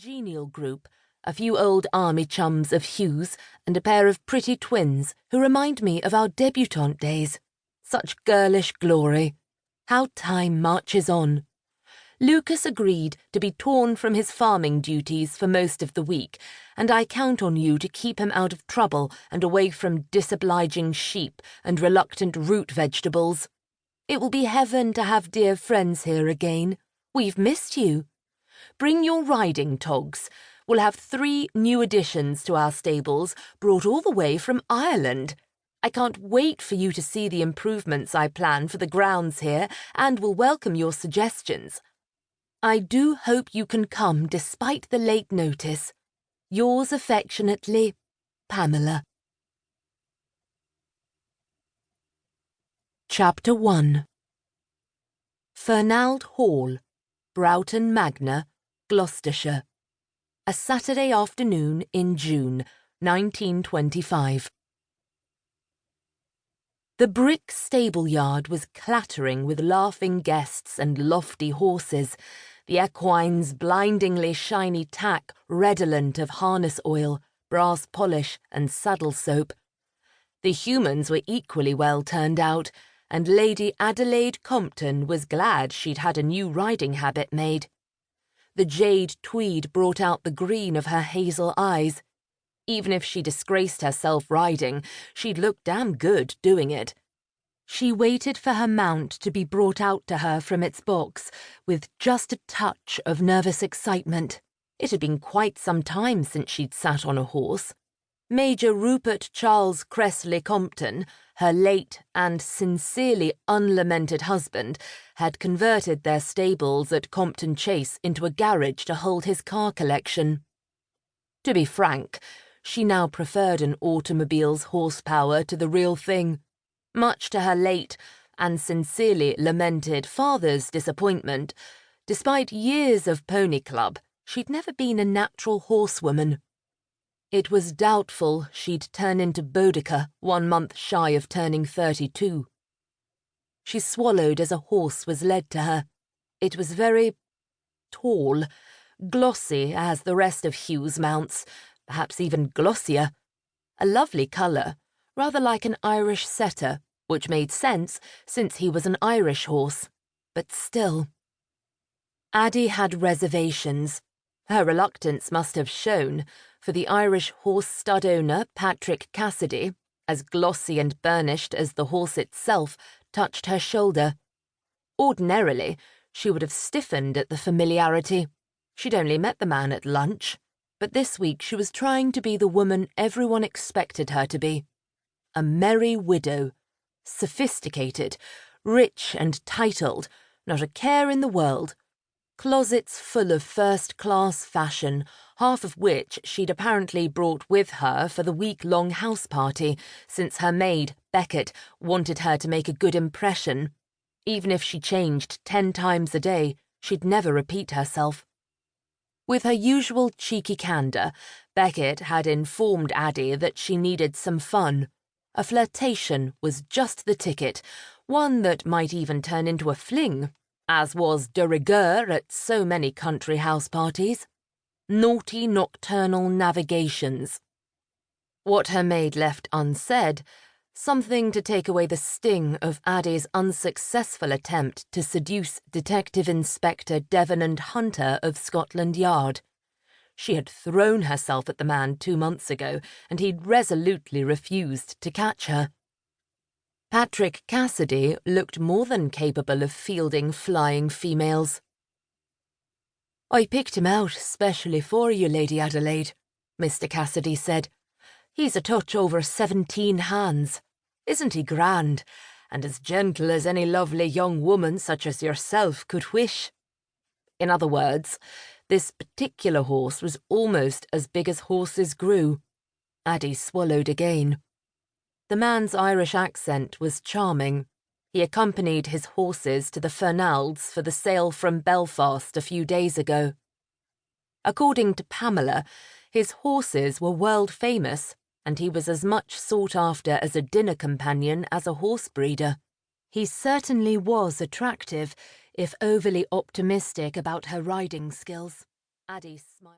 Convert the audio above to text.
congenial group, a few old army chums of Hugh's and a pair of pretty twins who remind me of our debutante days. Such girlish glory. How time marches on. Lucas agreed to be torn from his farming duties for most of the week, and I count on you to keep him out of trouble and away from disobliging sheep and reluctant root vegetables. It will be heaven to have dear friends here again. We've missed you. Bring your riding togs. We'll have 3 new additions to our stables, brought all the way from Ireland. I can't wait for you to see the improvements I plan for the grounds here, and will welcome your suggestions. I do hope you can come despite the late notice. Yours affectionately, Pamela. Chapter 1. Fernald Hall, Broughton Magna, Gloucestershire. A Saturday afternoon in June, 1925. The brick stable-yard was clattering with laughing guests and lofty horses, the equine's blindingly shiny tack redolent of harness oil, brass polish and saddle soap. The humans were equally well turned out, and Lady Adelaide Compton was glad she'd had a new riding habit made. The jade tweed brought out the green of her hazel eyes. Even if she disgraced herself riding, she'd look damn good doing it. She waited for her mount to be brought out to her from its box, with just a touch of nervous excitement. It had been quite some time since she'd sat on a horse. Major Rupert Charles Cressley Compton, her late and sincerely unlamented husband, had converted their stables at Compton Chase into a garage to hold his car collection. To be frank, she now preferred an automobile's horsepower to the real thing. Much to her late and sincerely lamented father's disappointment, despite years of pony club, she'd never been a natural horsewoman. It was doubtful she'd turn into Boudica 1 month shy of turning 32. She swallowed as a horse was led to her. It was very tall, glossy as the rest of Hugh's mounts, perhaps even glossier. A lovely colour, rather like an Irish setter, which made sense since he was an Irish horse, but still. Addie had reservations. Her reluctance must have shown, for the Irish horse stud owner, Patrick Cassidy, as glossy and burnished as the horse itself, touched her shoulder. Ordinarily, she would have stiffened at the familiarity. She'd only met the man at lunch, but this week she was trying to be the woman everyone expected her to be. A merry widow, sophisticated, rich and titled, not a care in the world. Closets full of first-class fashion, half of which she'd apparently brought with her for the week-long house party, since her maid, Beckett, wanted her to make a good impression. Even if she changed 10 times a day, she'd never repeat herself. With her usual cheeky candour, Beckett had informed Addie that she needed some fun. A flirtation was just the ticket, one that might even turn into a fling, as was de rigueur at so many country house parties. Naughty nocturnal navigations. What her maid left unsaid, something to take away the sting of Addie's unsuccessful attempt to seduce Detective Inspector Devenand Hunter of Scotland Yard. She had thrown herself at the man 2 months ago, and he'd resolutely refused to catch her. Patrick Cassidy looked more than capable of fielding flying females. "I picked him out specially for you, Lady Adelaide," Mr. Cassidy said. "He's a touch over 17 hands. Isn't he grand, and as gentle as any lovely young woman such as yourself could wish?" In other words, this particular horse was almost as big as horses grew. Addie swallowed again. The man's Irish accent was charming. He accompanied his horses to the Fernalds for the sale from Belfast a few days ago. According to Pamela, his horses were world famous, and he was as much sought after as a dinner companion as a horse breeder. He certainly was attractive, if overly optimistic about her riding skills. Addie smiled.